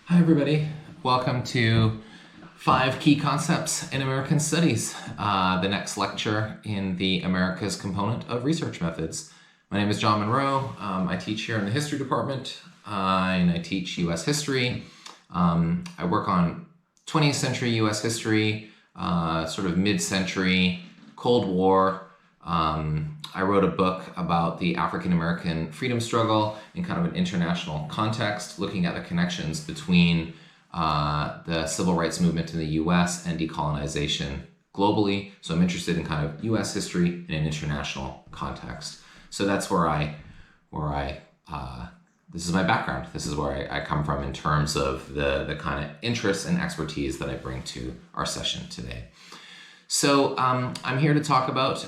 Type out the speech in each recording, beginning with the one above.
Hi, everybody. Welcome to 5 Key Concepts in American Studies, the next lecture in the Americas component of research methods. My name is John Monroe. I teach here in the history department, and I teach U.S. history. I work on 20th century U.S. history, sort of mid-century, Cold War. I wrote a book about the African-American freedom struggle in kind of an international context, looking at the connections between the civil rights movement in the US and decolonization globally. So I'm interested in kind of US history in an international context. So that's this is my background. This is where I come from in terms of the kind of interests and expertise that I bring to our session today. So I'm here to talk about,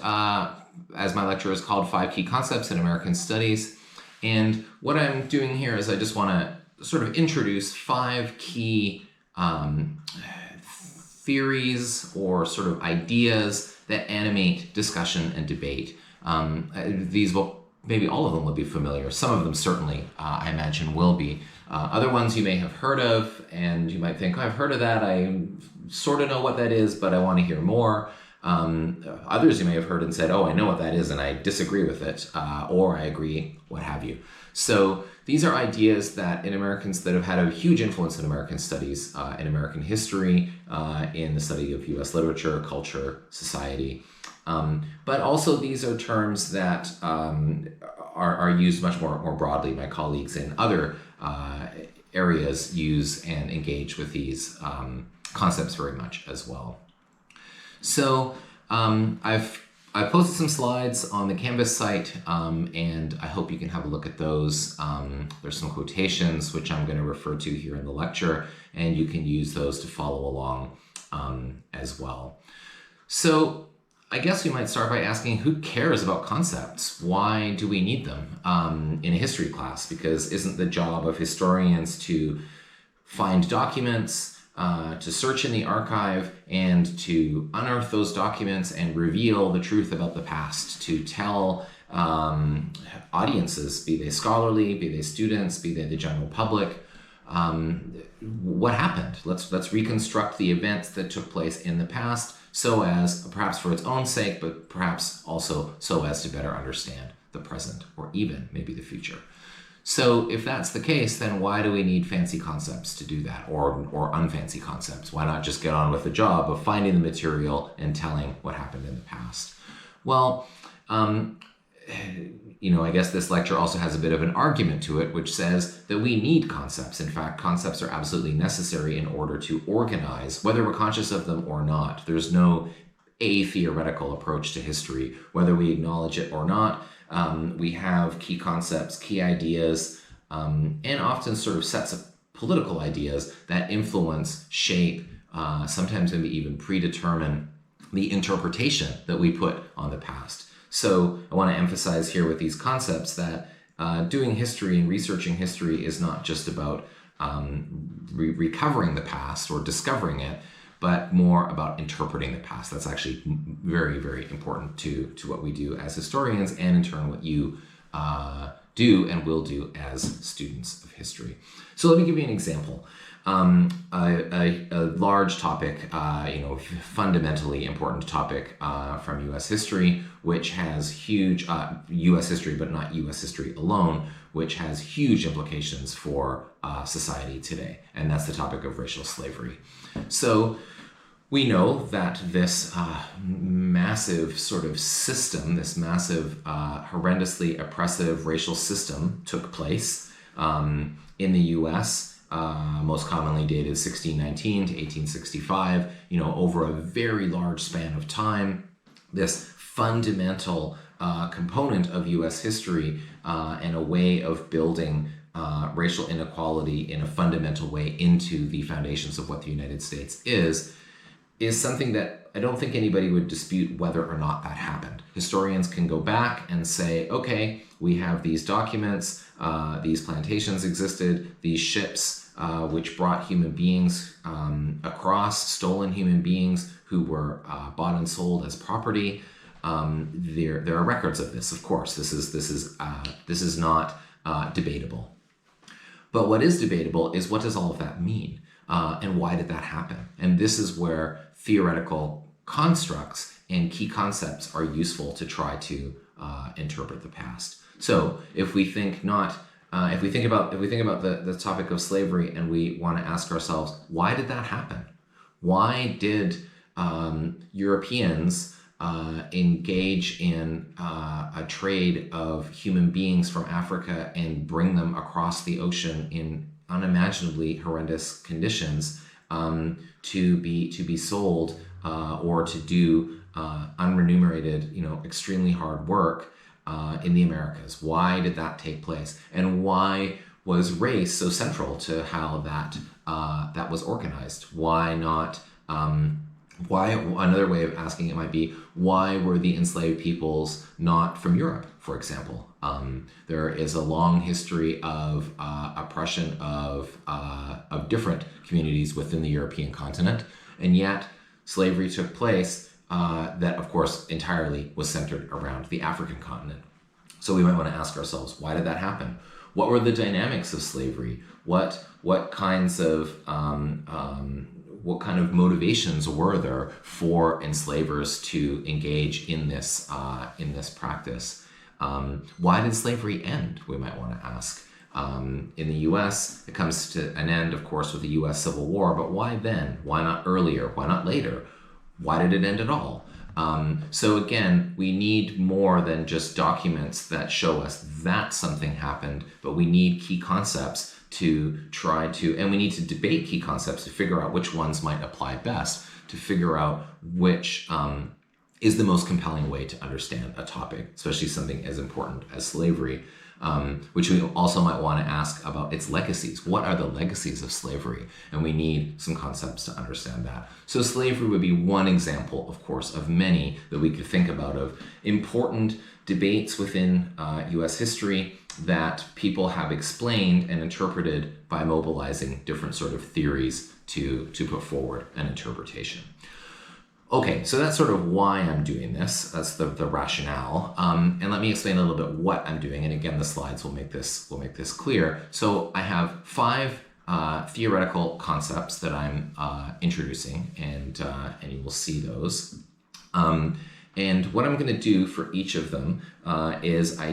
as my lecture is called, 5 Key Concepts in American Studies. And what I'm doing here is I just want to sort of introduce 5 key theories or sort of ideas that animate discussion and debate. These will, maybe all of them will be familiar. Some of them certainly, I imagine, will be. Other ones you may have heard of, and you might think, oh, I've heard of that. I sort of know what that is, but I want to hear more. Others you may have heard and said, oh, I know what that is, and I disagree with it, or I agree, what have you. So these are ideas that have had a huge influence in American studies, in American history, in the study of U.S. literature, culture, society. But also these are terms that are used much more broadly. My colleagues in other areas use and engage with these concepts very much as well. So I've posted some slides on the Canvas site, and I hope you can have a look at those. There's some quotations which I'm going to refer to here in the lecture, and you can use those to follow along as well. So I guess we might start by asking, who cares about concepts? Why do we need them in a history class? Because isn't the job of historians to find documents, to search in the archive, and to unearth those documents and reveal the truth about the past, to tell audiences, be they scholarly, be they students, be they the general public, what happened? Let's reconstruct the events that took place in the past, so as, perhaps for its own sake, but perhaps also so as to better understand the present, or even maybe the future. So if that's the case, then why do we need fancy concepts to do that, or unfancy concepts? Why not just get on with the job of finding the material and telling what happened in the past? Well, I guess this lecture also has a bit of an argument to it, which says that we need concepts. In fact, concepts are absolutely necessary in order to organize, whether we're conscious of them or not. There's no a-theoretical approach to history, whether we acknowledge it or not. We have key concepts, key ideas, and often sort of sets of political ideas that influence, shape, sometimes maybe even predetermine the interpretation that we put on the past. So I want to emphasize here with these concepts that doing history and researching history is not just about recovering the past or discovering it, but more about interpreting the past. That's actually very, very important to what we do as historians, and in turn what you do and will do as students of history. So let me give you an example. A large topic, fundamentally important topic from U.S. history, which has huge, U.S. history, but not U.S. history alone, which has huge implications for society today, and that's the topic of racial slavery. So we know that this massive sort of system, this massive, horrendously oppressive racial system took place in the U.S., most commonly dated 1619 to 1865, over a very large span of time. This fundamental component of U.S. history and a way of building racial inequality in a fundamental way into the foundations of what the United States is something that I don't think anybody would dispute whether or not that happened. Historians can go back and say, okay, we have these documents, these plantations existed, these ships which brought human beings across, stolen human beings who were bought and sold as property. There are records of this, of course. This is not debatable. But what is debatable is, what does all of that mean? And why did that happen? And this is where theoretical constructs and key concepts are useful to try to interpret the past. So if we think about the topic of slavery, and we want to ask ourselves, why did that happen? Why did Europeans engage in a trade of human beings from Africa and bring them across the ocean in unimaginably horrendous conditions to be sold or to do unremunerated, extremely hard work in the Americas? Why did that take place? And why was race so central to how that was organized? Why not? Why, another way of asking it might be, why were the enslaved peoples not from Europe, for example? There is a long history of oppression of different communities within the European continent, and yet slavery took place that, of course, entirely was centered around the African continent. So we might want to ask ourselves, why did that happen? What were the dynamics of slavery? What kinds of what kind of motivations were there for enslavers to engage in this practice? Why did slavery end? We might want to ask. In the U.S., it comes to an end, of course, with the U.S. Civil War. But why then? Why not earlier? Why not later? Why did it end at all? So again, we need more than just documents that show us that something happened, but we need key concepts to try to, and we need to debate key concepts to figure out which ones might apply best, to figure out which is the most compelling way to understand a topic, especially something as important as slavery, which we also might want to ask about its legacies. What are the legacies of slavery? And we need some concepts to understand that. So slavery would be one example, of course, of many that we could think about, of important debates within U.S. history that people have explained and interpreted by mobilizing different sort of theories to put forward an interpretation. Okay, so that's sort of why I'm doing this. That's the rationale. And let me explain a little bit what I'm doing. And again, the slides will make this clear. So I have 5 theoretical concepts that I'm introducing, and you will see those. And what I'm going to do for each of them is I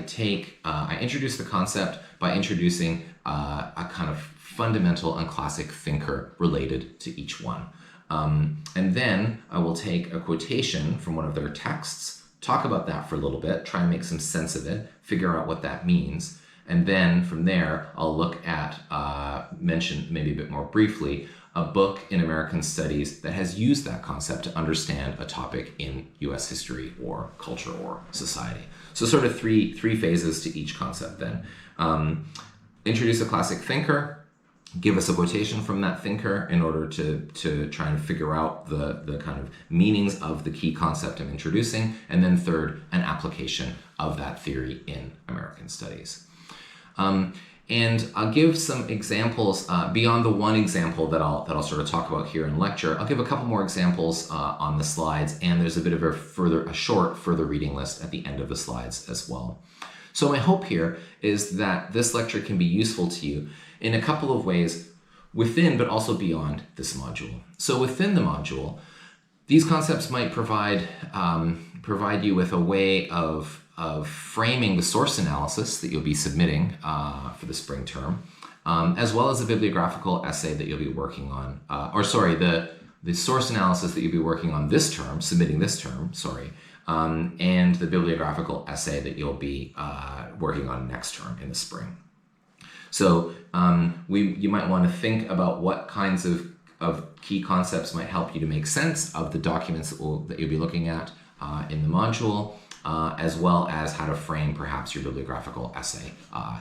introduce the concept by introducing a kind of fundamental and classic thinker related to each one. And then I will take a quotation from one of their texts, talk about that for a little bit, try and make some sense of it, figure out what that means. And then from there, I'll look at, mention maybe a bit more briefly, a book in American studies that has used that concept to understand a topic in US history or culture or society. So sort of three phases to each concept then. Introduce a classic thinker, give us a quotation from that thinker in order to try and figure out the kind of meanings of the key concept I'm introducing, and then third, an application of that theory in American studies. And I'll give some examples beyond the one example that I'll sort of talk about here in lecture. I'll give a couple more examples on the slides, and there's a bit of a short further reading list at the end of the slides as well. So my hope here is that this lecture can be useful to you in a couple of ways within, but also beyond this module. So within the module, these concepts might provide you with a way of framing the source analysis that you'll be submitting for the spring term, as well as a bibliographical essay that you'll be working on, the source analysis that you'll be working on this term, submitting this term, and the bibliographical essay that you'll be working on next term in the spring. So you might want to think about what kinds of key concepts might help you to make sense of the documents that you'll be looking at in the module, as well as how to frame perhaps your bibliographical essay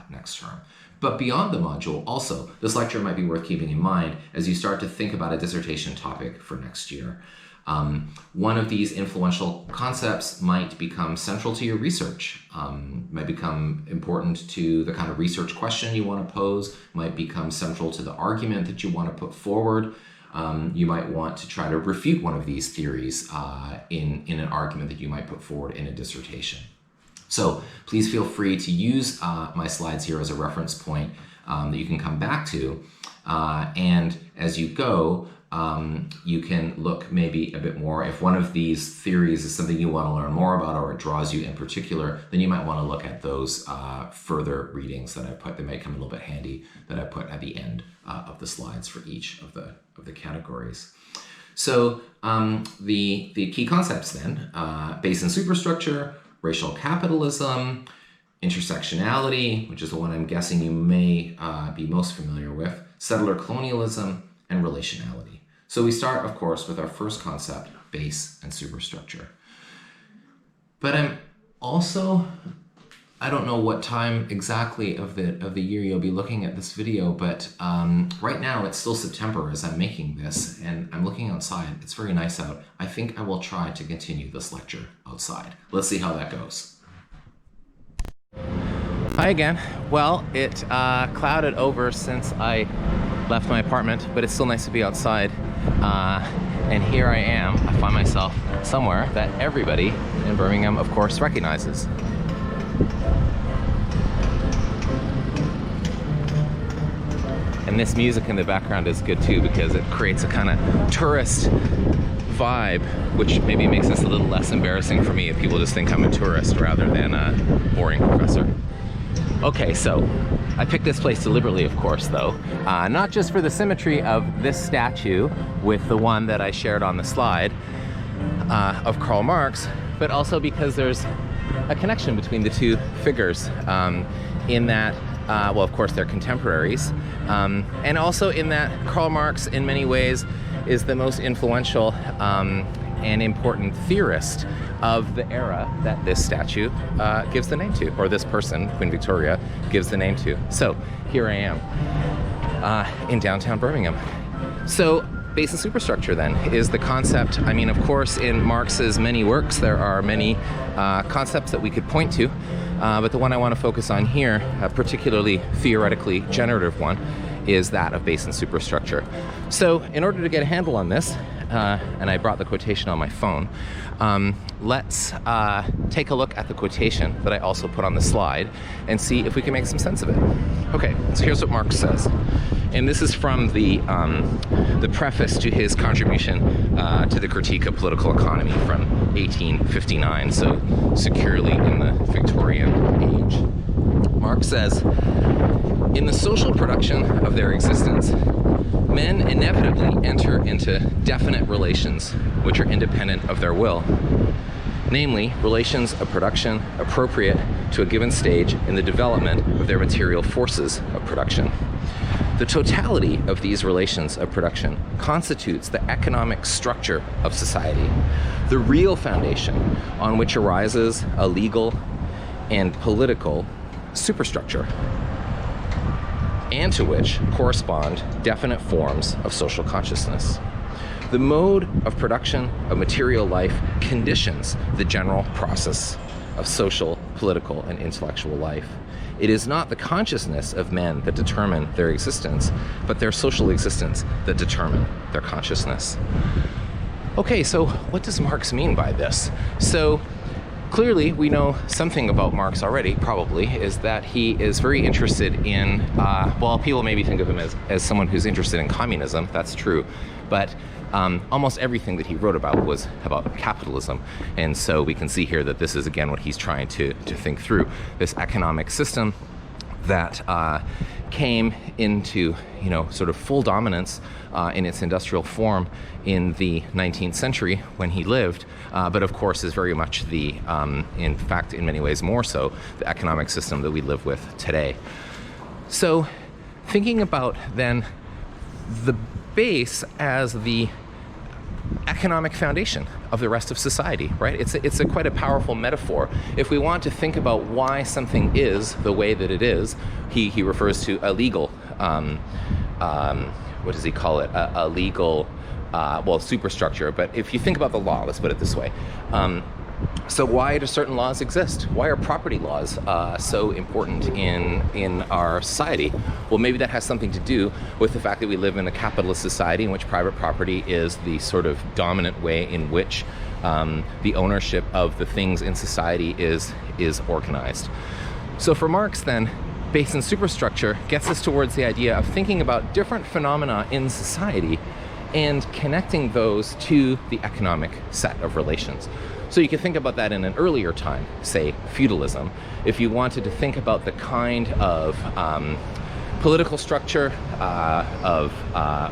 next term. But beyond the module, also, this lecture might be worth keeping in mind as you start to think about a dissertation topic for next year. One of these influential concepts might become central to your research, might become important to the kind of research question you want to pose, might become central to the argument that you want to put forward. You might want to try to refute one of these theories in an argument that you might put forward in a dissertation. So please feel free to use my slides here as a reference point that you can come back to. And as you go, you can look maybe a bit more. If one of these theories is something you want to learn more about, or it draws you in particular, then you might want to look at those further readings that I put. They might come a little bit handy, that I put at the end of the slides for each of the categories. So the key concepts then, base and superstructure, racial capitalism, intersectionality, which is the one I'm guessing you may be most familiar with, settler colonialism, and relationality. So we start, of course, with our first concept, base and superstructure. But I'm also, I don't know what time exactly of the year you'll be looking at this video, but right now it's still September as I'm making this, and I'm looking outside. It's very nice out. I think I will try to continue this lecture outside. Let's see how that goes. Hi again. Well, it clouded over since I left my apartment, but it's still nice to be outside. And here I am. I find myself somewhere that everybody in Birmingham, of course, recognizes. And this music in the background is good too, because it creates a kind of tourist vibe, which maybe makes this a little less embarrassing for me if people just think I'm a tourist rather than a boring professor. Okay, so I picked this place deliberately, of course, though, not just for the symmetry of this statue with the one that I shared on the slide of Karl Marx, but also because there's a connection between the two figures in that, well, of course, they're contemporaries, and also in that Karl Marx, in many ways, is the most influential and important theorist of the era that this statue gives the name to, or this person, Queen Victoria, gives the name to. So here I am in downtown Birmingham. So base and superstructure then is the concept. I mean, of course, in Marx's many works, there are many concepts that we could point to, but the one I want to focus on here, a particularly theoretically generative one, is that of base and superstructure. So in order to get a handle on this, and I brought the quotation on my phone, let's take a look at the quotation that I also put on the slide and see if we can make some sense of it. Okay, so here's what Marx says. And this is from the preface to his contribution to the Critique of Political Economy from 1859, so securely in the Victorian age. Marx says, "In the social production of their existence, men inevitably enter into definite relations which are independent of their will, namely relations of production appropriate to a given stage in the development of their material forces of production. The totality of these relations of production constitutes the economic structure of society, the real foundation on which arises a legal and political superstructure, and to which correspond definite forms of social consciousness. The mode of production of material life conditions the general process of social, political, and intellectual life. It is not the consciousness of men that determine their existence, but their social existence that determine their consciousness." Okay, so what does Marx mean by this? So clearly, we know something about Marx already, probably, is that he is very interested in, well, people maybe think of him as someone who's interested in communism. That's true. But almost everything that he wrote about was about capitalism. And so we can see here that this is, again, what he's trying to think through. This economic system that came into, sort of full dominance in its industrial form in the 19th century when he lived, but of course is very much the, in fact, in many ways more so, the economic system that we live with today. So thinking about then the base as the economic foundation of the rest of society, right? It's quite a powerful metaphor. If we want to think about why something is the way that it is, he refers to a legal, what does he call it? A legal, well, superstructure. But if you think about the law, let's put it this way. So why do certain laws exist? Why are property laws so important in our society? Well, maybe that has something to do with the fact that we live in a capitalist society in which private property is the sort of dominant way in which the ownership of the things in society is organized. So for Marx then, base and superstructure gets us towards the idea of thinking about different phenomena in society and connecting those to the economic set of relations. So you can think about that in an earlier time, say feudalism. If you wanted to think about the kind of political structure of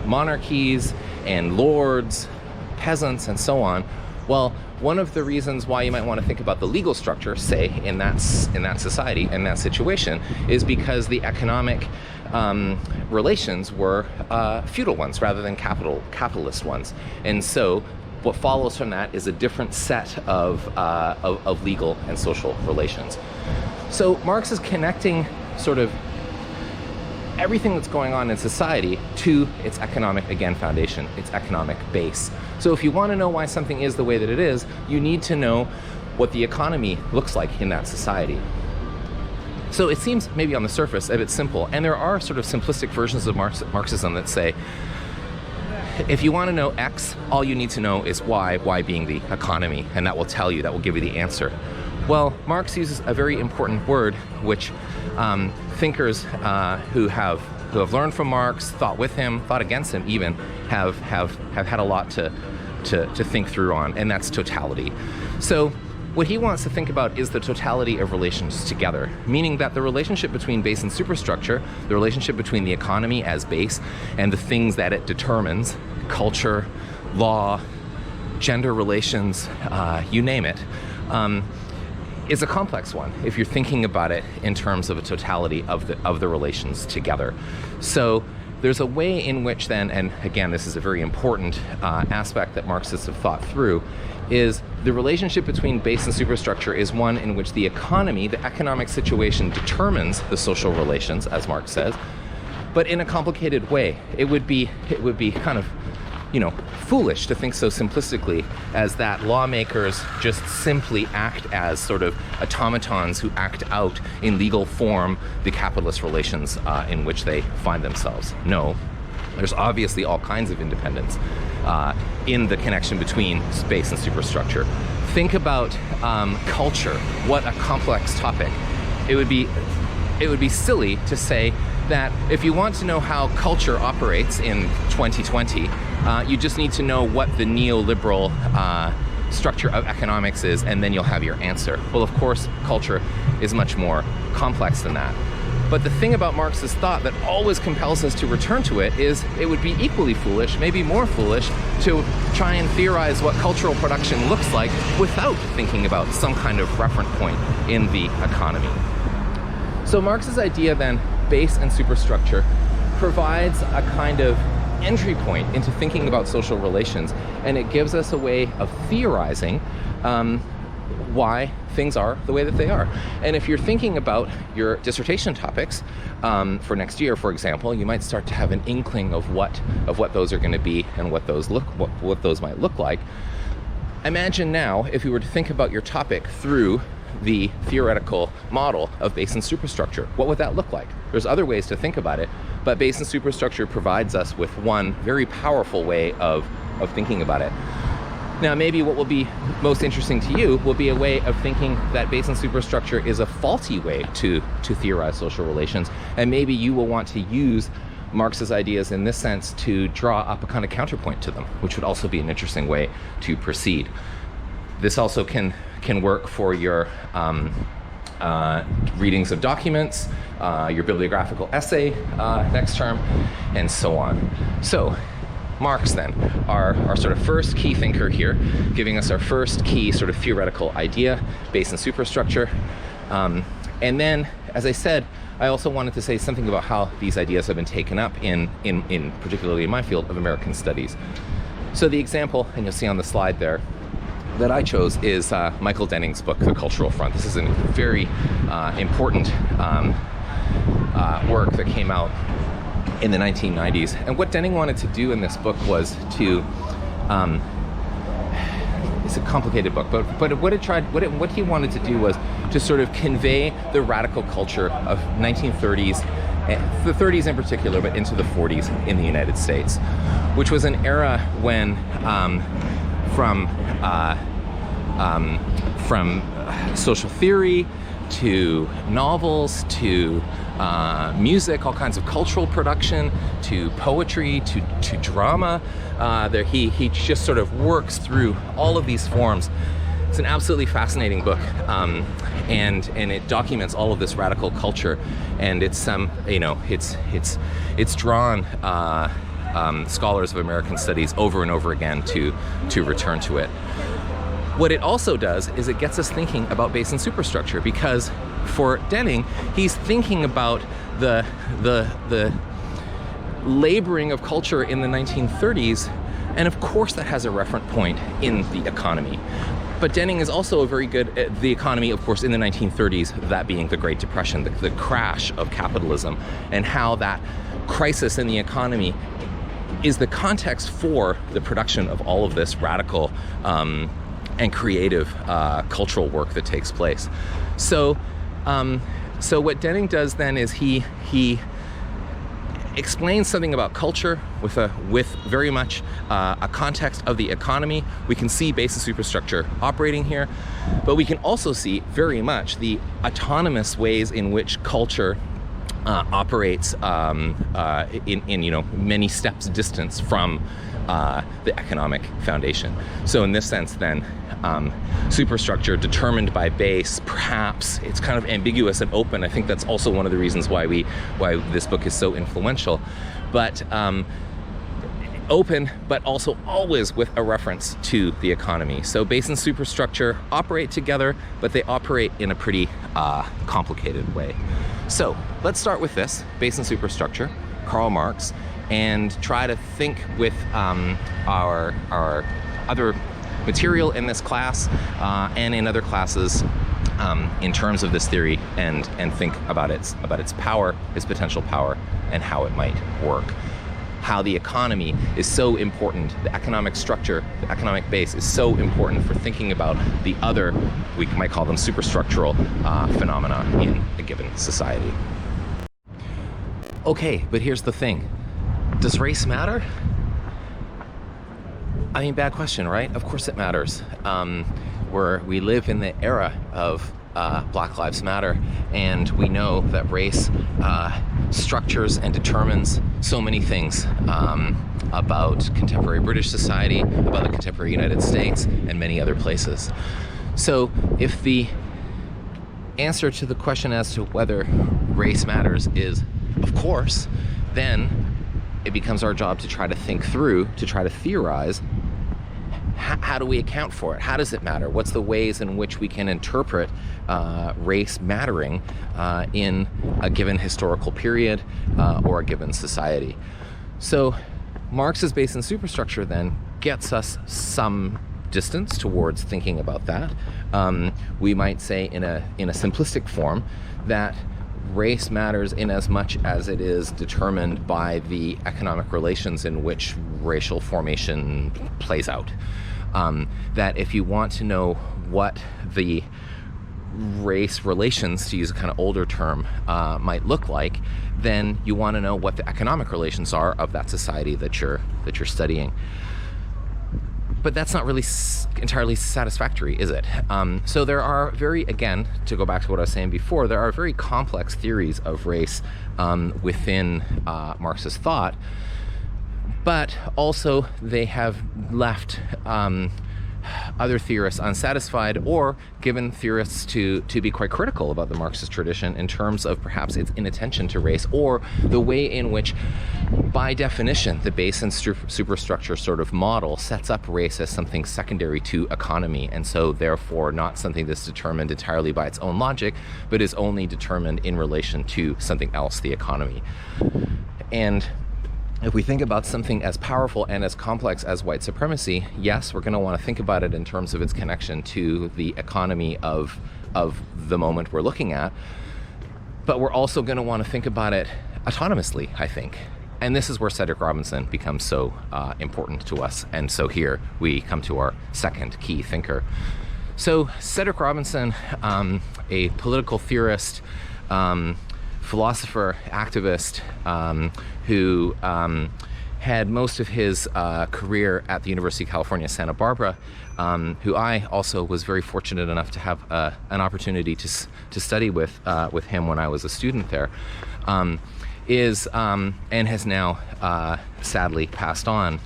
monarchies and lords, peasants, and so on, well, one of the reasons why you might want to think about the legal structure, say, in that society, in that situation, is because the economic relations were feudal ones rather than capitalist ones. And so what follows from that is a different set of legal and social relations. So Marx is connecting sort of everything that's going on in society to its economic, again, foundation, its economic base. So if you want to know why something is the way that it is, you need to know what the economy looks like in that society. So it seems maybe on the surface a bit simple, and there are sort of simplistic versions of Marxism that say, if you want to know X, all you need to know is Y being the economy, and that will tell you, that will give you the answer. Well, Marx uses a very important word, which thinkers who have learned from Marx, thought with him, thought against him even, have had a lot to think through on, and that's totality. So what he wants to think about is the totality of relations together, meaning that the relationship between base and superstructure, the relationship between the economy as base and the things that it determines, culture, law, gender relations, you name it, is a complex one if you're thinking about it in terms of a totality of the relations together. So there's a way in which then, and again, this is a very important aspect that Marxists have thought through, is the relationship between base and superstructure is one in which the economy, the economic situation, determines the social relations, as Marx says, but in a complicated way. It would be kind of, foolish to think so simplistically as that lawmakers just simply act as sort of automatons who act out in legal form the capitalist relations in which they find themselves. No, there's obviously all kinds of independence in the connection between space and superstructure. Think about culture. What a complex topic. It would be silly to say that if you want to know how culture operates in 2020, you just need to know what the neoliberal structure of economics is, and then you'll have your answer. Well, of course, culture is much more complex than that. But the thing about Marx's thought that always compels us to return to it is it would be equally foolish, maybe more foolish, to try and theorize what cultural production looks like without thinking about some kind of reference point in the economy. So Marx's idea then, base and superstructure, provides a kind of entry point into thinking about social relations, and it gives us a way of theorizing why things are the way that they are. And if you're thinking about your dissertation topics for next year, for example, you might start to have an inkling of what those are going to be and what those might look like. Imagine now if you were to think about your topic through the theoretical model of base and superstructure. What would that look like? There's other ways to think about it, but base and superstructure provides us with one very powerful way of thinking about it. Now, maybe what will be most interesting to you will be a way of thinking that base and superstructure is a faulty way to theorize social relations, and maybe you will want to use Marx's ideas in this sense to draw up a kind of counterpoint to them, which would also be an interesting way to proceed. This also can work for your readings of documents, your bibliographical essay next term, and so on. So Marx then, our sort of first key thinker here, giving us our first key sort of theoretical idea, base and superstructure. And then, as I said, I also wanted to say something about how these ideas have been taken up in particularly in my field of American studies. So the example, and you'll see on the slide there, that I chose is Michael Denning's book, The Cultural Front. This is a very important work that came out in the 1990s. And what Denning wanted to do in this book was to, it's a complicated book, but what he wanted to do was to sort of convey the radical culture of 1930s, the 30s in particular, but into the 40s in the United States, which was an era when from social theory to novels to music, all kinds of cultural production, to poetry, to drama. He just sort of works through all of these forms. It's an absolutely fascinating book, and it documents all of this radical culture, and it's drawn scholars of American studies over and over again to return to it. What it also does is it gets us thinking about base and superstructure, because for Denning, he's thinking about the laboring of culture in the 1930s, and of course that has a referent point in the economy. But Denning is also very good at the economy, of course, in the 1930s, that being the Great Depression, the crash of capitalism, and how that crisis in the economy is the context for the production of all of this radical and creative cultural work that takes place. So what Denning does then is he explains something about culture with very much a context of the economy. We can see base and superstructure operating here, but we can also see very much the autonomous ways in which culture operates in many steps distance from the economic foundation. So in this sense then, superstructure determined by base, perhaps it's kind of ambiguous and open. I think that's also one of the reasons why this book is so influential, but open, but also always with a reference to the economy. So base and superstructure operate together, but they operate in a pretty complicated way. So let's start with this, base and superstructure, Karl Marx, and try to think with our other material in this class and in other classes in terms of this theory, and think about its power, its potential power, and how it might work. How the economy is so important, the economic structure, the economic base is so important for thinking about the other, we might call them superstructural phenomena in a given society. Okay, but here's the thing. Does race matter? I mean, bad question, right? Of course it matters. We live in the era of Black Lives Matter, and we know that race structures and determines so many things about contemporary British society, about the contemporary United States, and many other places. So if the answer to the question as to whether race matters is of course, then it becomes our job to try to think through, to try to theorize, how do we account for it? How does it matter? What's the ways in which we can interpret race mattering in a given historical period or a given society? So Marx's base and superstructure then gets us some distance towards thinking about that. We might say in a simplistic form that race matters in as much as it is determined by the economic relations in which racial formation plays out. That if you want to know what the race relations, to use a kind of older term, might look like, then you want to know what the economic relations are of that society that you're studying. But that's not really entirely satisfactory, is it? So there are again, to go back to what I was saying before, there are very complex theories of race within Marxist thought, but also they have left other theorists unsatisfied, or given theorists to be quite critical about the Marxist tradition in terms of perhaps its inattention to race, or the way in which, by definition, the base and superstructure sort of model sets up race as something secondary to economy, and so therefore not something that's determined entirely by its own logic, but is only determined in relation to something else, the economy. And if we think about something as powerful and as complex as white supremacy, yes, we're going to want to think about it in terms of its connection to the economy of the moment we're looking at, but we're also going to want to think about it autonomously, I think. And this is where Cedric Robinson becomes so important to us. And so here we come to our second key thinker. So Cedric Robinson, a political theorist, philosopher, activist, who had most of his career at the University of California, Santa Barbara, who I also was very fortunate enough to have an opportunity to study with him when I was a student there, and has now sadly passed on.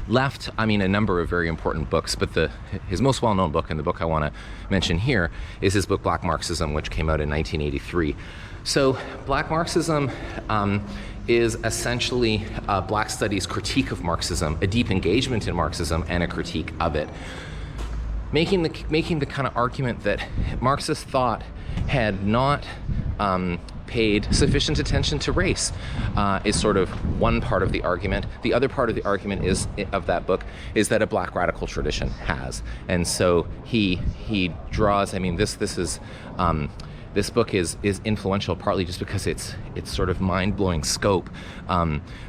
Left, a number of very important books, but his most well-known book, and the book I want to mention here, is his book Black Marxism, which came out in 1983. So Black Marxism is essentially Black studies' critique of Marxism, a deep engagement in Marxism, and a critique of it, making the kind of argument that Marxist thought had not paid sufficient attention to race is sort of one part of the argument. The other part of the argument of that book is that a Black radical tradition has, and so he draws. This book is influential partly just because it's sort of mind-blowing scope.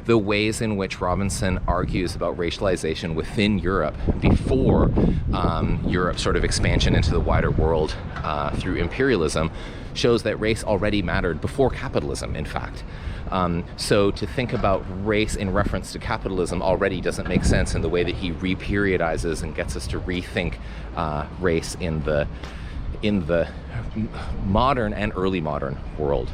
The ways in which Robinson argues about racialization within Europe before Europe's sort of expansion into the wider world through imperialism shows that race already mattered before capitalism, in fact. So to think about race in reference to capitalism already doesn't make sense in the way that he reperiodizes and gets us to rethink race in the modern and early modern world.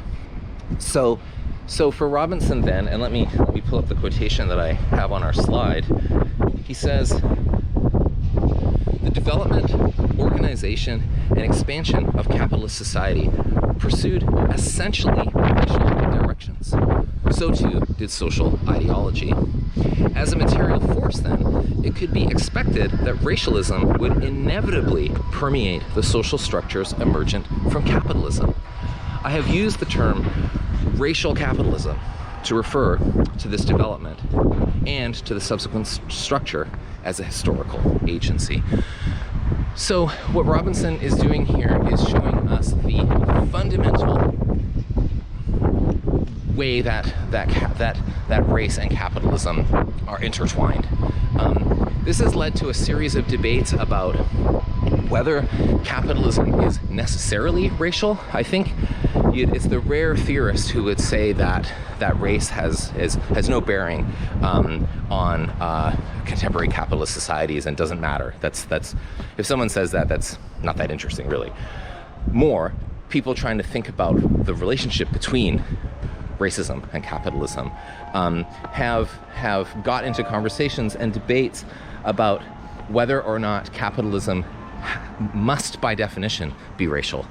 So for Robinson then, and let me pull up the quotation that I have on our slide. He says, "The development, organization, and expansion of capitalist society pursued essentially racial directions. So too did social ideology. As a material force, then, it could be expected that racialism would inevitably permeate the social structures emergent from capitalism. I have used the term racial capitalism to refer to this development and to the subsequent structure as a historical agency." So what Robinson is doing here is showing us the fundamental way that race and capitalism are intertwined. This has led to a series of debates about whether capitalism is necessarily racial. I think it's the rare theorist who would say that race has no bearing on contemporary capitalist societies and doesn't matter. That's if someone says that, that's not that interesting, really. More people trying to think about the relationship between racism and capitalism have got into conversations and debates about whether or not capitalism must, by definition, be racial.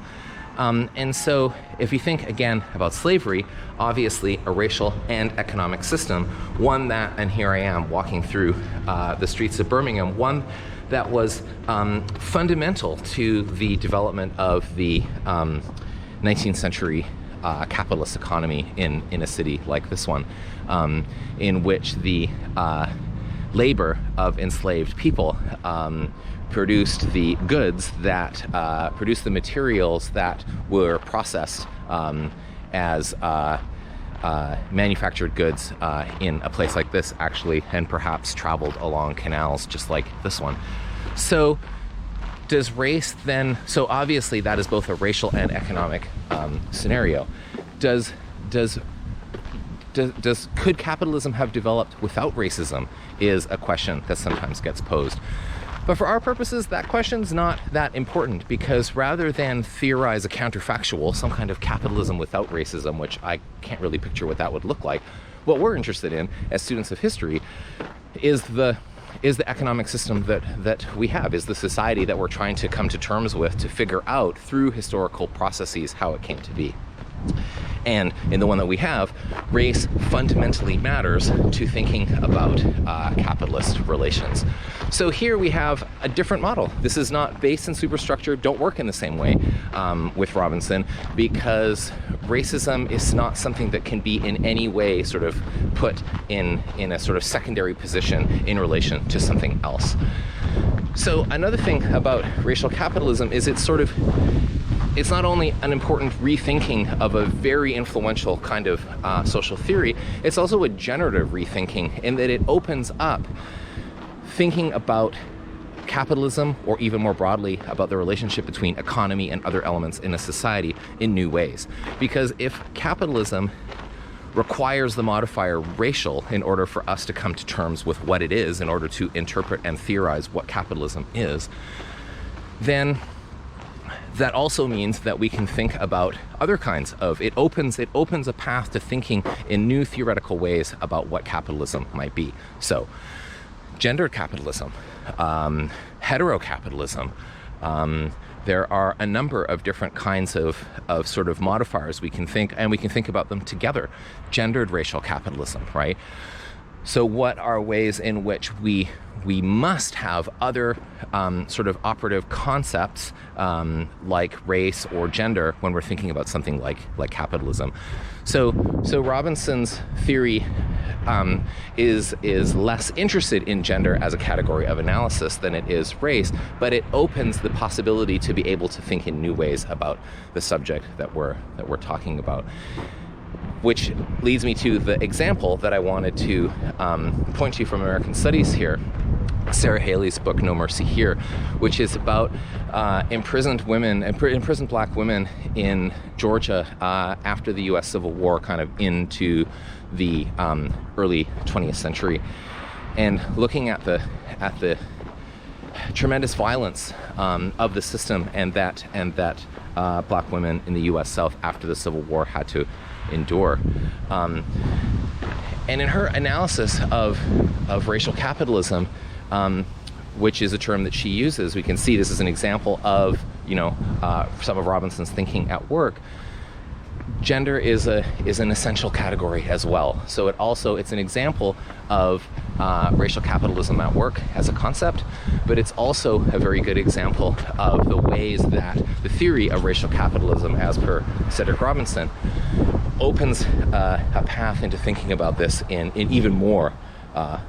And so if you think again about slavery, obviously a racial and economic system, one that, and here I am walking through the streets of Birmingham, one that was fundamental to the development of the 19th century capitalist economy in a city like this one, in which the labor of enslaved people produced the goods that produced the materials that were processed as manufactured goods in a place like this, actually, and perhaps traveled along canals just like this one. So does race then, so obviously that is both a racial and economic scenario. Could capitalism have developed without racism is a question that sometimes gets posed. But for our purposes, that question's not that important, because rather than theorize a counterfactual, some kind of capitalism without racism, which I can't really picture what that would look like, what we're interested in as students of history is the economic system that we have, is the society that we're trying to come to terms with to figure out through historical processes how it came to be. And in the one that we have, race fundamentally matters to thinking about capitalist relations. So here we have a different model. This is not based in superstructure, don't work in the same way with Robinson, because racism is not something that can be in any way sort of put in a sort of secondary position in relation to something else. So another thing about racial capitalism is it's not only an important rethinking of a very influential kind of social theory, it's also a generative rethinking in that it opens up thinking about capitalism, or even more broadly about the relationship between economy and other elements in a society in new ways. Because if capitalism requires the modifier racial in order for us to come to terms with what it is, in order to interpret and theorize what capitalism is, then that also means that we can think about other kinds of, it opens a path to thinking in new theoretical ways about what capitalism might be. So, gendered capitalism, heterocapitalism, there are a number of different kinds of sort of modifiers we can think, and we can think about them together. Gendered racial capitalism, right? So what are ways in which we must have other sort of operative concepts like race or gender when we're thinking about something like capitalism? So Robinson's theory is less interested in gender as a category of analysis than it is race, but it opens the possibility to be able to think in new ways about the subject that we're talking about. Which leads me to the example that I wanted to point to from American Studies here, Sarah Haley's book No Mercy Here, which is about imprisoned black women in Georgia after the U.S. Civil War, kind of into the early 20th century, and looking at the tremendous violence of the system and that black women in the U.S. South after the Civil War had to endure. And in her analysis of racial capitalism, which is a term that she uses, we can see this is an example of some of Robinson's thinking at work. Gender is an essential category as well. So it's an example of racial capitalism at work as a concept, but it's also a very good example of the ways that the theory of racial capitalism, as per Cedric Robinson, opens a path into thinking about this in even more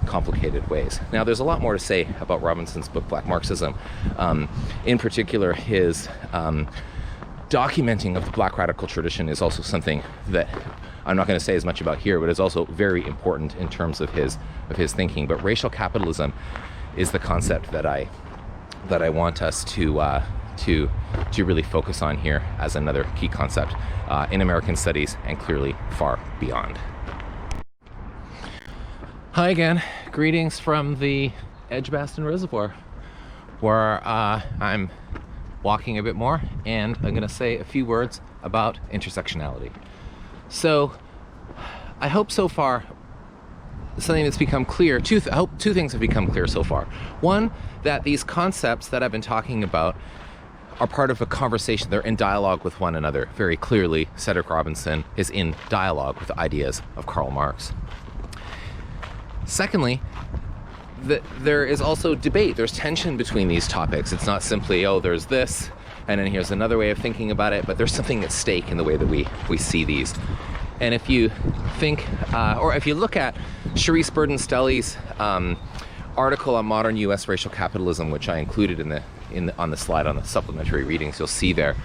complicated ways. Now, there's a lot more to say about Robinson's book, Black Marxism. In particular, his documenting of the Black radical tradition is also something that I'm not going to say as much about here, but is also very important in terms of his thinking. But racial capitalism is the concept that I want us to really focus on here as another key concept in American studies and clearly far beyond. Hi again, greetings from the Edgbaston Reservoir, where I'm walking a bit more, and I'm going to say a few words about intersectionality. So, I hope so far something that's become clear, I hope two things have become clear so far. One, that these concepts that I've been talking about are part of a conversation, they're in dialogue with one another. Very clearly, Cedric Robinson is in dialogue with the ideas of Karl Marx. Secondly, there is also debate, there's tension between these topics. It's not simply, there's this, and then here's another way of thinking about it, but there's something at stake in the way that we see these. And if you think, or if you look at Charisse Burden-Stelly's article on modern U.S. racial capitalism, which I included on the slide on the supplementary readings, you'll see there.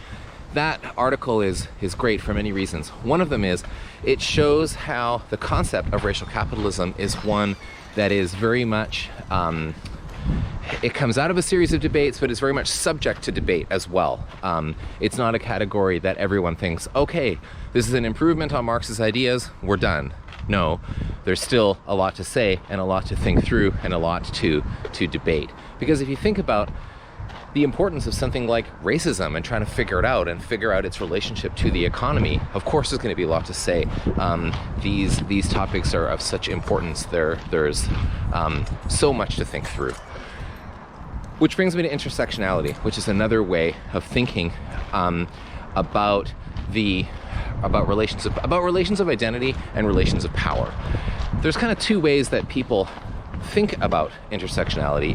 That article is great for many reasons. One of them is it shows how the concept of racial capitalism is one that is very much, it comes out of a series of debates, but it's very much subject to debate as well. It's not a category that everyone thinks, okay, this is an improvement on Marx's ideas, we're done. No, there's still a lot to say and a lot to think through and a lot to debate. Because if you think about the importance of something like racism and trying to figure it out and figure out its relationship to the economy, of course there's going to be a lot to say. These topics are of such importance. There's so much to think through. Which brings me to intersectionality, which is another way of thinking about relations of identity and relations of power. There's kind of two ways that people think about intersectionality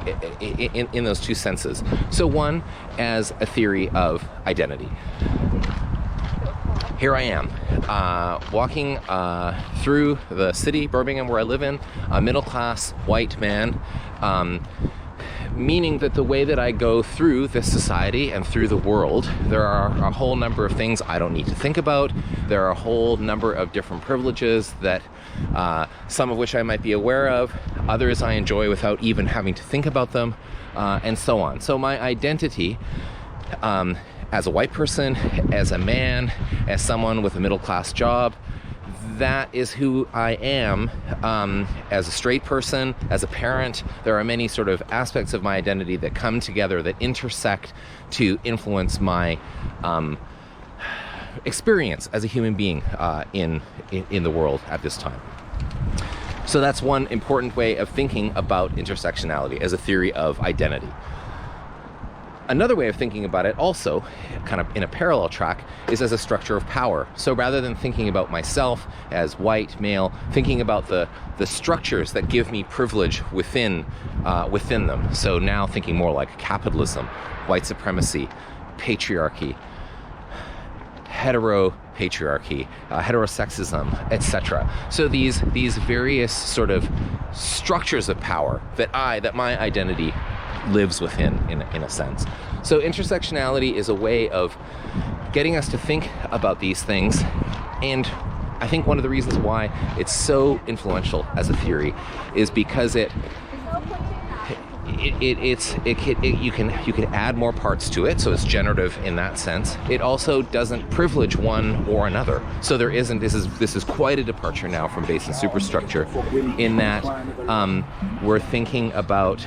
in those two senses. So one, as a theory of identity. Here I am, walking through the city, Birmingham, where I live in, a middle-class white man, meaning that the way that I go through this society and through the world, there are a whole number of things I don't need to think about. There are a whole number of different privileges that some of which I might be aware of, others I enjoy without even having to think about them, and so on. So my identity as a white person, as a man, as someone with a middle-class job, that is who I am as a straight person, as a parent. There are many sort of aspects of my identity that come together, that intersect to influence my experience as a human being in the world at this time. So that's one important way of thinking about intersectionality as a theory of identity. Another way of thinking about it, also kind of in a parallel track, is as a structure of power. So rather than thinking about myself as white, male, thinking about the structures that give me privilege within them. So now thinking more like capitalism, white supremacy, patriarchy, heteropatriarchy, heterosexism, etc. So these various sort of structures of power that my identity lives within, in a sense. So intersectionality is a way of getting us to think about these things, and I think one of the reasons why it's so influential as a theory is because you can add more parts to it, so it's generative in that sense. It also doesn't privilege one or another. So there isn't. This is quite a departure now from base and superstructure, in that we're thinking about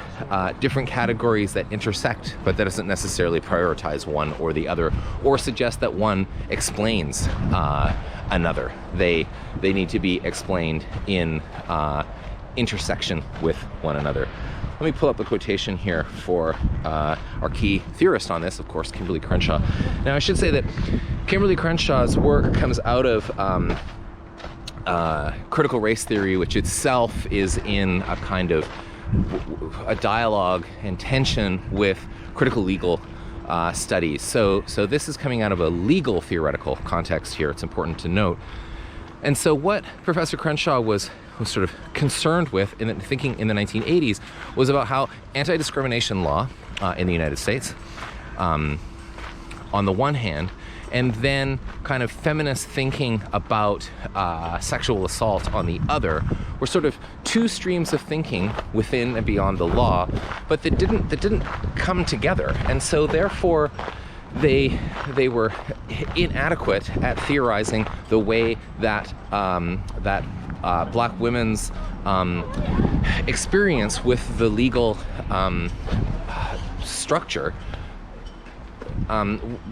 different categories that intersect, but that doesn't necessarily prioritize one or the other, or suggest that one explains another. They need to be explained in intersection with one another. Let me pull up a quotation here for our key theorist on this, of course, Kimberly Crenshaw. Now, I should say that Kimberly Crenshaw's work comes out of critical race theory, which itself is in a kind of a dialogue and tension with critical legal studies. So this is coming out of a legal theoretical context here, it's important to note. And so what Professor Crenshaw was sort of concerned with in thinking in the 1980s was about how anti-discrimination law in the United States, on the one hand, and then kind of feminist thinking about sexual assault on the other, were sort of two streams of thinking within and beyond the law, but that didn't come together. And so therefore they were inadequate at theorizing the way that black women's experience with the legal structure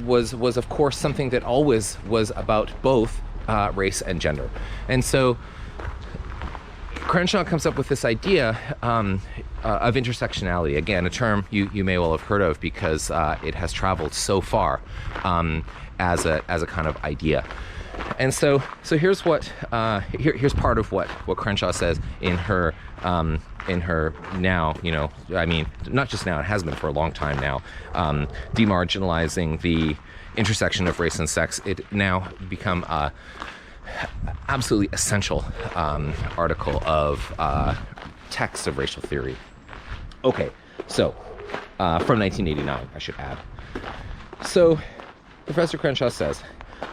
was of course something that always was about both race and gender. And so Crenshaw comes up with this idea of intersectionality, again, a term you may well have heard of because it has traveled so far as a kind of idea. And so here's what here's part of what Crenshaw says in her now, I mean, not just now, it has been for a long time now, demarginalizing the intersection of race and sex. It now become a absolutely essential article of text of racial theory. Okay, so from 1989, I should add. So Professor Crenshaw says,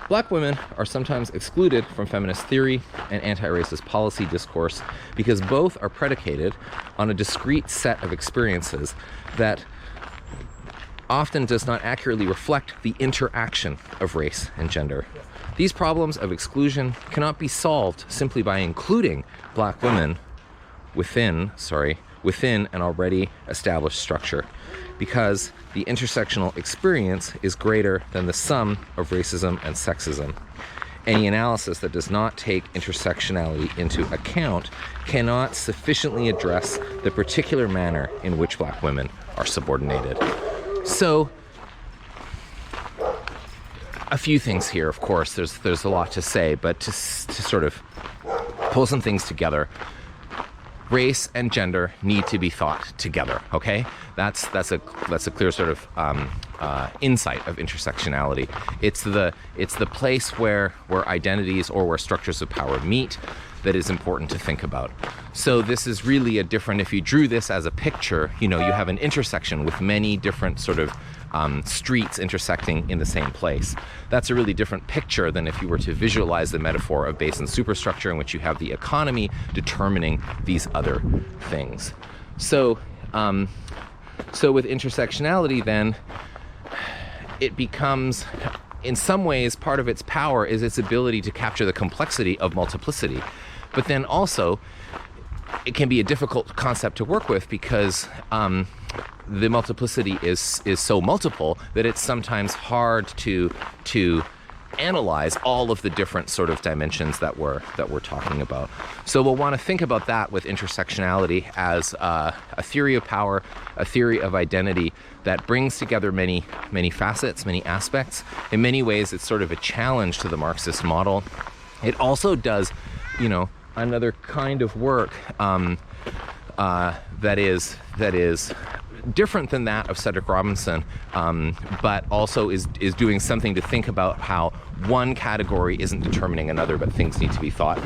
black women are sometimes excluded from feminist theory and anti-racist policy discourse because both are predicated on a discrete set of experiences that often does not accurately reflect the interaction of race and gender. These problems of exclusion cannot be solved simply by including black women within an already established structure, because the intersectional experience is greater than the sum of racism and sexism. Any analysis that does not take intersectionality into account cannot sufficiently address the particular manner in which black women are subordinated. So, a few things here, of course, there's a lot to say, but to sort of pull some things together, race and gender need to be thought together, okay? That's a clear sort of insight of intersectionality. It's the place where identities or where structures of power meet that is important to think about. So this is really a different, if you drew this as a picture, you have an intersection with many different sort of streets intersecting in the same place. That's a really different picture than if you were to visualize the metaphor of base and superstructure, in which you have the economy determining these other things. So with intersectionality, then, it becomes in some ways, part of its power is its ability to capture the complexity of multiplicity. But then also, it can be a difficult concept to work with because the multiplicity is so multiple that it's sometimes hard to analyze all of the different sort of dimensions that we're talking about. So we'll want to think about that with intersectionality as a theory of power, a theory of identity that brings together many facets, many aspects. In many ways, it's sort of a challenge to the Marxist model. It also does, another kind of work that is different than that of Cedric Robinson, but also is doing something to think about how one category isn't determining another, but things need to be thought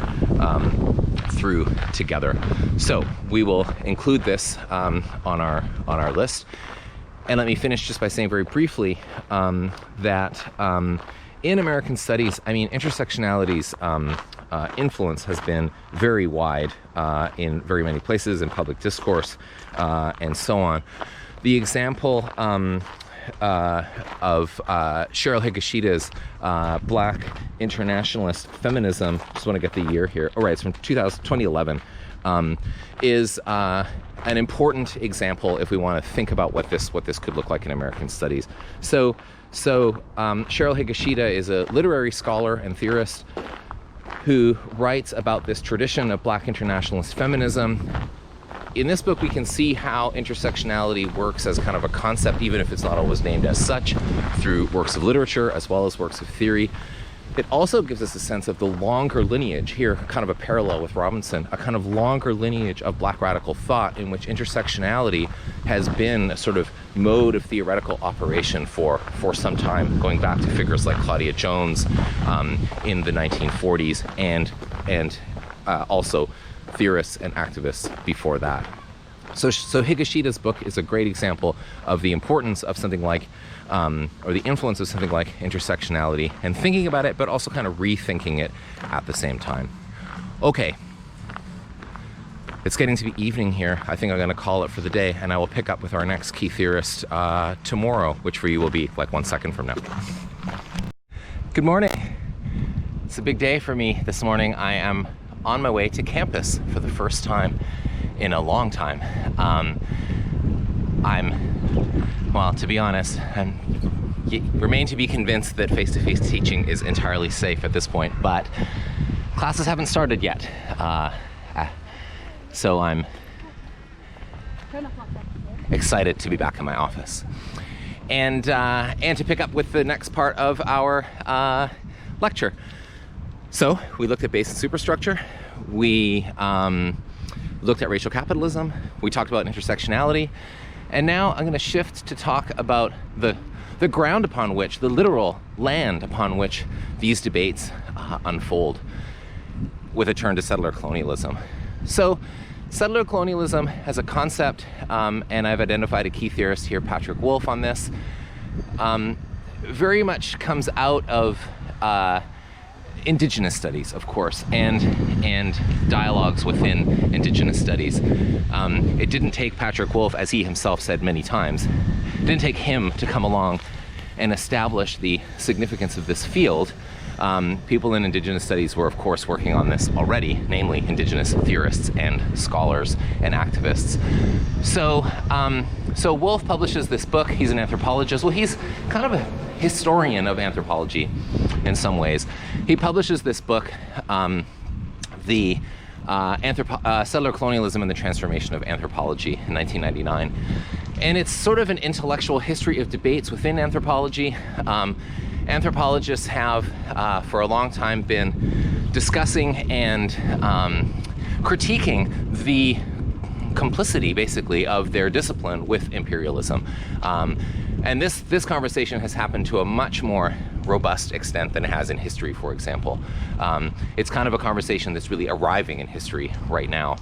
through together. So we will include this on our list. And let me finish just by saying very briefly that in American studies, intersectionality's influence has been very wide in very many places in public discourse and so on. The example of Cheryl Higashida's Black Internationalist Feminism, just want to get the year here. Oh, right, it's from 2011, is an important example if we want to think about what this could look like in American studies. So Cheryl Higashida is a literary scholar and theorist who writes about this tradition of Black internationalist feminism. In this book, we can see how intersectionality works as kind of a concept, even if it's not always named as such, through works of literature as well as works of theory. It also gives us a sense of the longer lineage, here kind of a parallel with Robinson, a kind of longer lineage of Black radical thought in which intersectionality has been a sort of mode of theoretical operation for some time, going back to figures like Claudia Jones in the 1940s and also theorists and activists before that. So Higashida's book is a great example of the importance of something like or the influence of something like intersectionality and thinking about it, but also kind of rethinking it at the same time. Okay, it's getting to be evening here. I think I'm going to call it for the day, and I will pick up with our next key theorist tomorrow, which for you will be like 1 second from now. Good morning. It's a big day for me this morning. I am on my way to campus for the first time in a long time. Well, to be honest, I remain to be convinced that face-to-face teaching is entirely safe at this point, but classes haven't started yet. So I'm excited to be back in my office and to pick up with the next part of our lecture. So we looked at base and superstructure. We looked at racial capitalism. We talked about intersectionality. And now I'm going to shift to talk about the ground upon which, the literal land upon which these debates unfold, with a turn to settler colonialism. So settler colonialism as a concept, and I've identified a key theorist here, Patrick Wolf, on this, very much comes out of indigenous studies, of course, and dialogues within indigenous studies. It didn't take Patrick Wolf, as he himself said many times, it didn't take him to come along and establish the significance of this field. People in indigenous studies were, of course, working on this already, namely indigenous theorists and scholars and activists. So Wolf publishes this book. He's an anthropologist. Well, he's kind of a historian of anthropology in some ways. He publishes this book, Settler Colonialism and the Transformation of Anthropology, in 1999. And it's sort of an intellectual history of debates within anthropology. Anthropologists have, for a long time, been discussing and critiquing the complicity, basically, of their discipline with imperialism. And this conversation has happened to a much more robust extent than it has in history, for example. It's kind of a conversation that's really arriving in history right now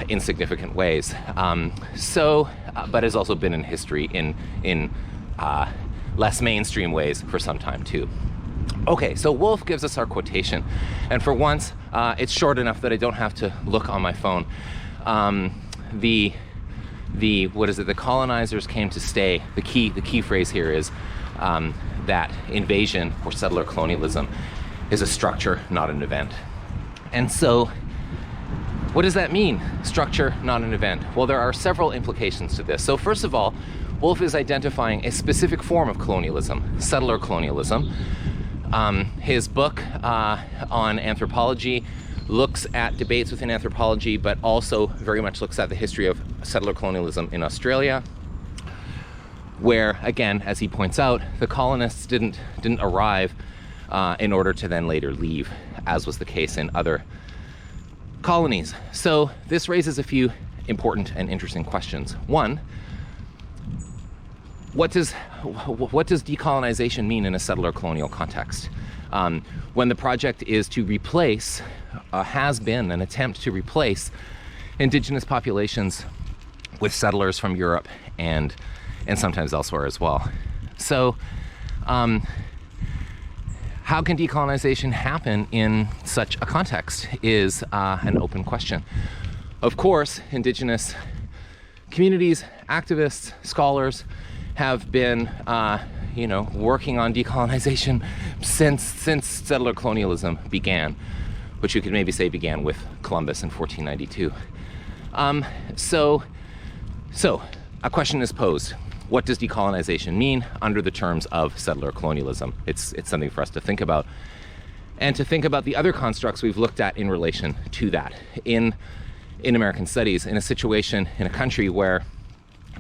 in significant ways. But has also been in history in less mainstream ways for some time too. Okay, so Wolf gives us our quotation, and for once, it's short enough that I don't have to look on my phone. The colonizers came to stay. The key phrase here is that invasion or settler colonialism is a structure, not an event. And so, what does that mean? Structure, not an event. Well, there are several implications to this. So first of all, Wolff is identifying a specific form of colonialism, settler colonialism. His book on anthropology looks at debates within anthropology, but also very much looks at the history of settler colonialism in Australia, where, again, as he points out, the colonists didn't arrive in order to then later leave, as was the case in other colonies. So this raises a few important and interesting questions. One, what does decolonization mean in a settler colonial context? When the project is to replace, has been an attempt to replace indigenous populations with settlers from Europe and sometimes elsewhere as well. So how can decolonization happen in such a context is an open question. Of course, indigenous communities, activists, scholars have been working on decolonization since settler colonialism began, which you could maybe say began with Columbus in 1492. So a question is posed. What does decolonization mean under the terms of settler colonialism? It's something for us to think about. And to think about the other constructs we've looked at in relation to that. In American studies, in a situation, in a country where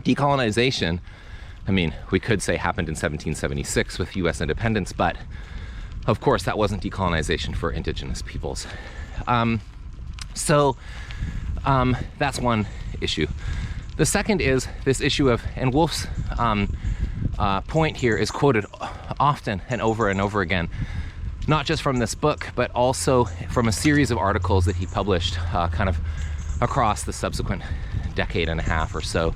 decolonization, I mean, we could say happened in 1776 with US independence, but of course that wasn't decolonization for indigenous peoples. So that's one issue. The second is this issue of, and Wolff's point here is quoted often and over again, not just from this book, but also from a series of articles that he published kind of across the subsequent decade and a half or so.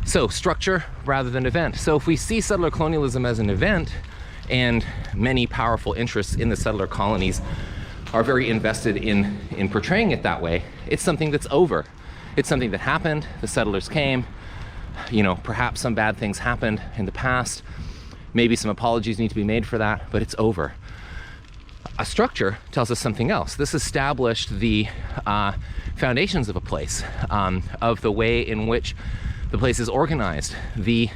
So structure rather than event. So if we see settler colonialism as an event, and many powerful interests in the settler colonies are very invested in portraying it that way, it's something that's over. It's something that happened, the settlers came, perhaps some bad things happened in the past, maybe some apologies need to be made for that, but it's over. A structure tells us something else. This established the foundations of a place, of the way in which the place is organized. The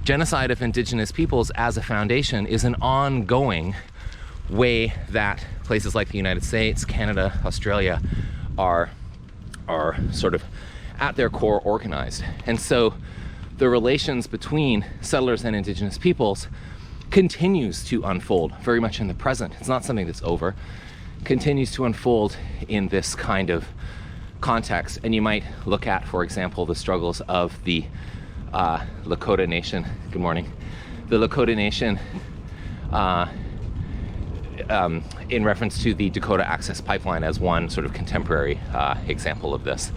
genocide of indigenous peoples as a foundation is an ongoing way that places like the United States, Canada, Australia are sort of at their core organized. And so the relations between settlers and indigenous peoples continues to unfold very much in the present. It's not something that's over. Continues to unfold in this kind of context. And you might look at, for example, the struggles of the Lakota Nation. Good morning. The Lakota Nation in reference to the Dakota Access Pipeline as one sort of contemporary example of this.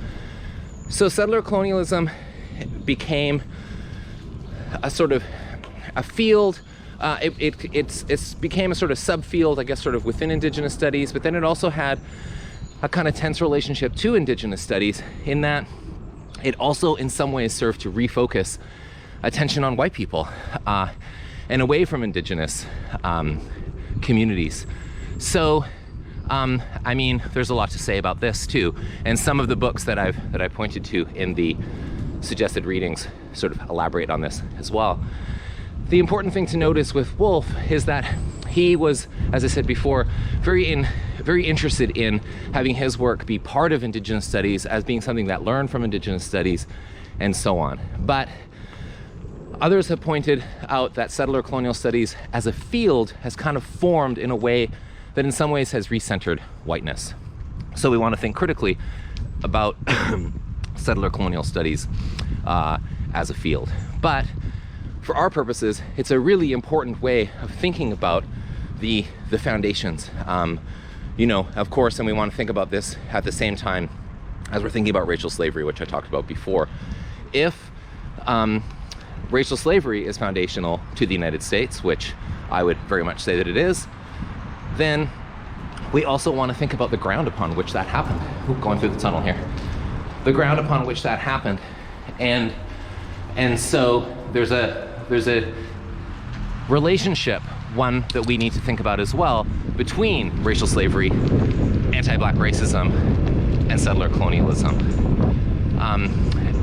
So settler colonialism became a sort of a field. It became a sort of subfield, I guess, sort of within Indigenous studies, but then it also had a kind of tense relationship to Indigenous studies in that it also in some ways served to refocus attention on white people and away from Indigenous communities. So, I mean, there's a lot to say about this too, and some of the books that I pointed to in the suggested readings sort of elaborate on this as well. The important thing to notice with Wolff is that he was, as I said before, very interested in having his work be part of Indigenous studies as being something that learned from Indigenous studies and so on. But others have pointed out that settler colonial studies as a field has kind of formed in a way that in some ways has recentered whiteness. So we want to think critically about settler colonial studies as a field. But for our purposes, it's a really important way of thinking about the foundations. Of course, and we want to think about this at the same time as we're thinking about racial slavery, which I talked about before. If racial slavery is foundational to the United States, which I would very much say that it is, then we also want to think about the ground upon which that happened. Ooh, going through the tunnel here. The ground upon which that happened. And so there's a relationship, one that we need to think about as well, between racial slavery, anti-black racism, and settler colonialism.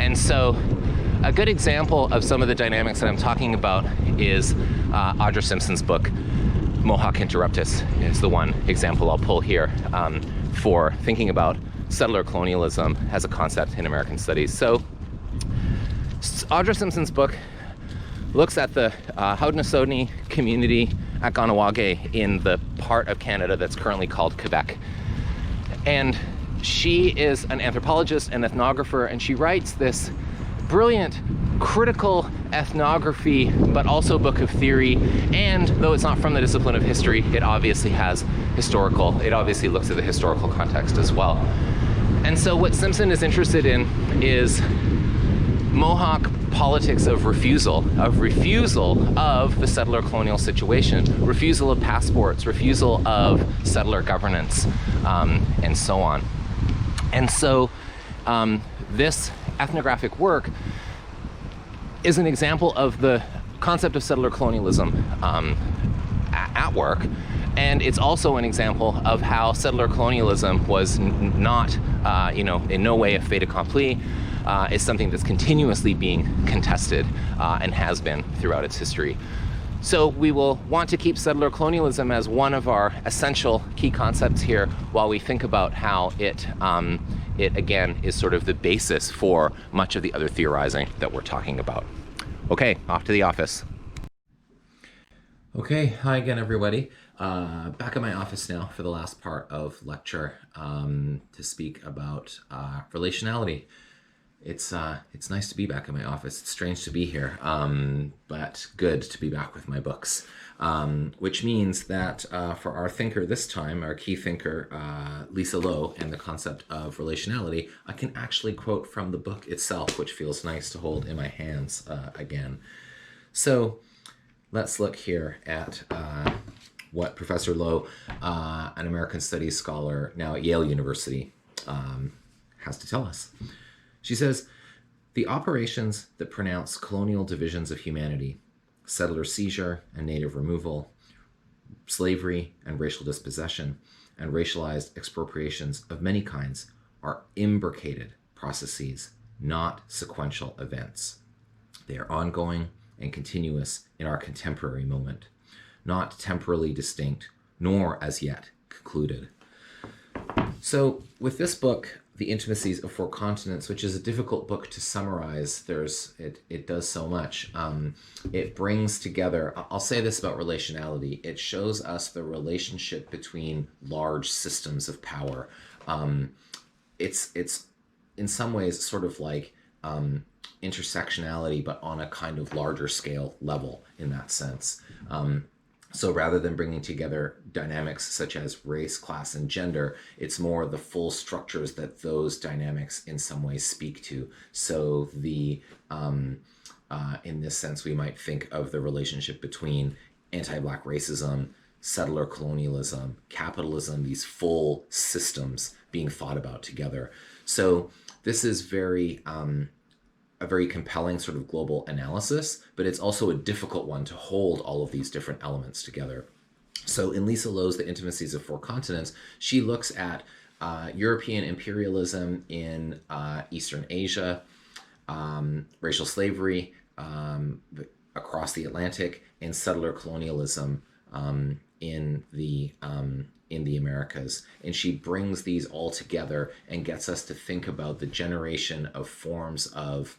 And so a good example of some of the dynamics that I'm talking about is Audra Simpson's book, Mohawk Interruptus, is the one example I'll pull here for thinking about settler colonialism as a concept in American studies. So Audra Simpson's book looks at the Haudenosaunee community at Kahnawake in the part of Canada that's currently called Quebec. And she is an anthropologist and ethnographer, and she writes this brilliant critical ethnography, but also book of theory. And though it's not from the discipline of history, it obviously looks at the historical context as well. And so what Simpson is interested in is Mohawk politics of refusal of the settler colonial situation, refusal of passports, refusal of settler governance, and so on. And so this ethnographic work is an example of the concept of settler colonialism at work. And it's also an example of how settler colonialism was not, in no way a fait accompli. It's something that's continuously being contested and has been throughout its history. So we will want to keep settler colonialism as one of our essential key concepts here while we think about how it again is sort of the basis for much of the other theorizing that we're talking about. Okay, off to the office. Okay, hi again, everybody. Back in my office now for the last part of lecture to speak about relationality. It's nice to be back in my office. It's strange to be here, but good to be back with my books. Which means that for our thinker this time, our key thinker, Lisa Lowe, and the concept of relationality, I can actually quote from the book itself, which feels nice to hold in my hands again. So let's look here at what Professor Lowe, an American Studies scholar now at Yale University, has to tell us. She says, the operations that pronounce colonial divisions of humanity, settler seizure and native removal, slavery and racial dispossession, and racialized expropriations of many kinds are imbricated processes, not sequential events. They are ongoing and continuous in our contemporary moment, not temporally distinct, nor as yet concluded. So with this book, The Intimacies of Four Continents, which is a difficult book to summarize, it does so much. It brings together, I'll say this about relationality, it shows us the relationship between large systems of power. It's in some ways sort of like intersectionality, but on a kind of larger scale level in that sense. So rather than bringing together dynamics such as race, class, and gender, it's more the full structures that those dynamics in some ways speak to. So in this sense, we might think of the relationship between anti-Black racism, settler colonialism, capitalism, these full systems being thought about together. So this is a very compelling sort of global analysis, but it's also a difficult one to hold all of these different elements together. So in Lisa Lowe's The Intimacies of Four Continents, she looks at European imperialism in Eastern Asia, racial slavery across the Atlantic, and settler colonialism in the Americas. And she brings these all together and gets us to think about the generation of forms of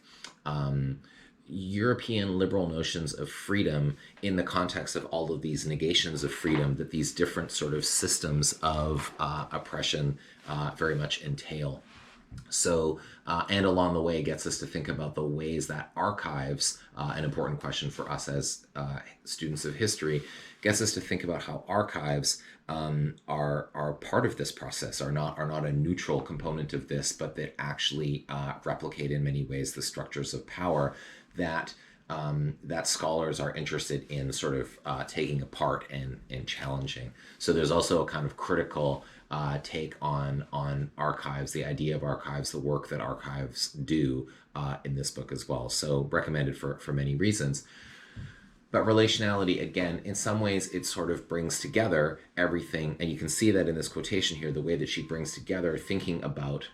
European liberal notions of freedom in the context of all of these negations of freedom that these different sort of systems of oppression very much entail. So, and along the way gets us to think about the ways that archives, an important question for us as students of history, gets us to think about how archives are part of this process, are not a neutral component of this, but that actually replicate in many ways the structures of power that scholars are interested in sort of taking apart and challenging. So there's also a kind of critical take on archives, the idea of archives, the work that archives do in this book as well. So recommended for many reasons. But relationality, again, in some ways, it sort of brings together everything. And you can see that in this quotation here, the way that she brings together thinking about,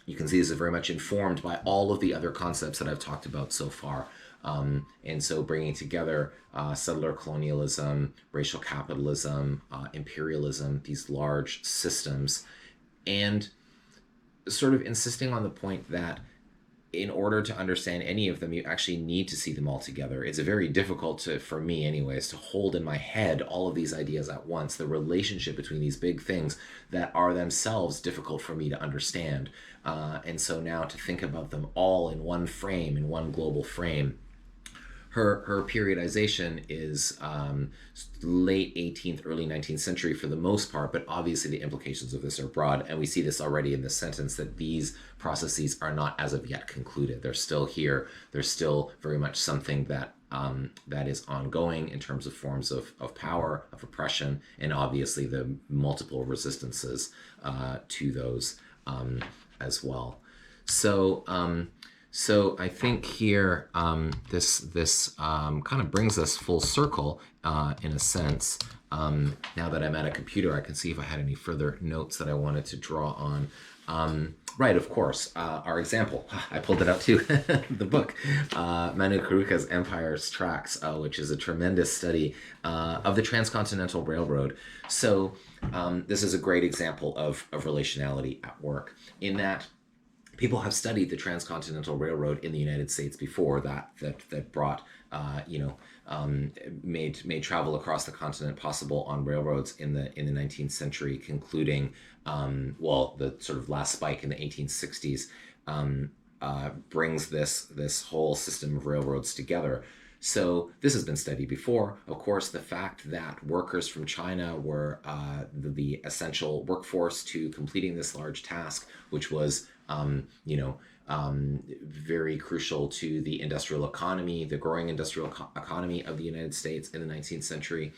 you can see this is very much informed by all of the other concepts that I've talked about so far. And so bringing together settler colonialism, racial capitalism, imperialism, these large systems, and sort of insisting on the point that in order to understand any of them, you actually need to see them all together. It's very difficult to, for me anyways, to hold in my head all of these ideas at once, the relationship between these big things that are themselves difficult for me to understand. And so now to think about them all in one frame, in one global frame. Her periodization is late 18th, early 19th century for the most part, but obviously the implications of this are broad, and we see this already in this sentence that these processes are not as of yet concluded. They're still here. There's still very much something that that is ongoing in terms of forms of power, of oppression, and obviously the multiple resistances to those as well. So I think here this kind of brings us full circle in a sense. Now that I'm at a computer, I can see if I had any further notes that I wanted to draw on. Right, of course, our example. I pulled it out too, the book, Manu Karuka's Empire's Tracks, which is a tremendous study of the Transcontinental Railroad. So this is a great example of relationality at work in that people have studied the Transcontinental Railroad in the United States before that brought, made travel across the continent possible on railroads in the 19th century, concluding, the sort of last spike in the 1860s brings this whole system of railroads together. So this has been studied before. Of course, the fact that workers from China were the essential workforce to completing this large task, which was, very crucial to the industrial economy, the growing industrial economy of the United States in the 19th century.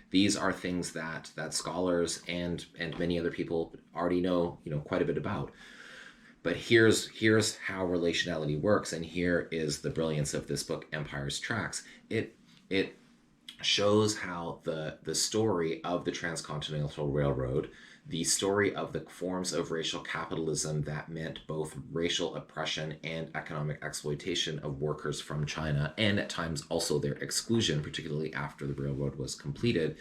These are things that scholars and many other people already know, quite a bit about. But here's how relationality works, and here is the brilliance of this book, Empire's Tracks. It shows how the story of the Transcontinental Railroad, the story of the forms of racial capitalism that meant both racial oppression and economic exploitation of workers from China, and at times also their exclusion, particularly after the railroad was completed,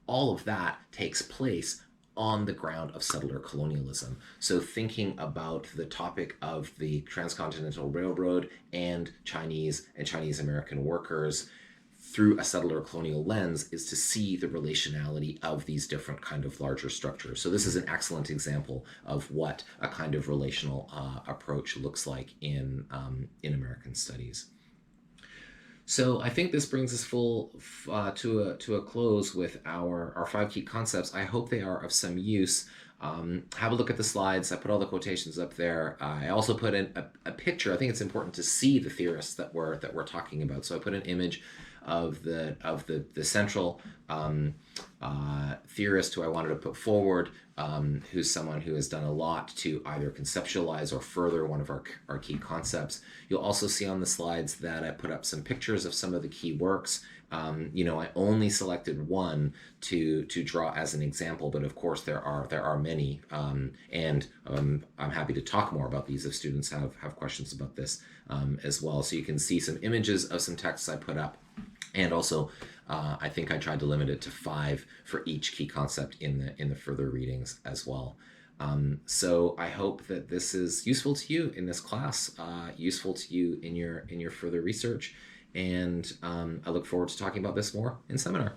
all of that takes place on the ground of settler colonialism. So thinking about the topic of the Transcontinental Railroad and Chinese American workers through a settler colonial lens is to see the relationality of these different kind of larger structures. So this is an excellent example of what a kind of relational approach looks like in American studies. So I think this brings us to a close with our 5 key concepts. I hope they are of some use. Have a look at the slides. I put all the quotations up there. I also put in a picture. I think it's important to see the theorists that we're talking about. So I put an image of the central theorist who I wanted to put forward, who's someone who has done a lot to either conceptualize or further one of our key concepts. You'll also see on the slides that I put up some pictures of some of the key works. I only selected one to draw as an example, but of course there are many, and I'm happy to talk more about these if students have questions about this as well. So you can see some images of some texts I put up. And also, I think I tried to limit it to 5 for each key concept in the further readings as well. So I hope that this is useful to you in this class, useful to you in your further research, and I look forward to talking about this more in seminar.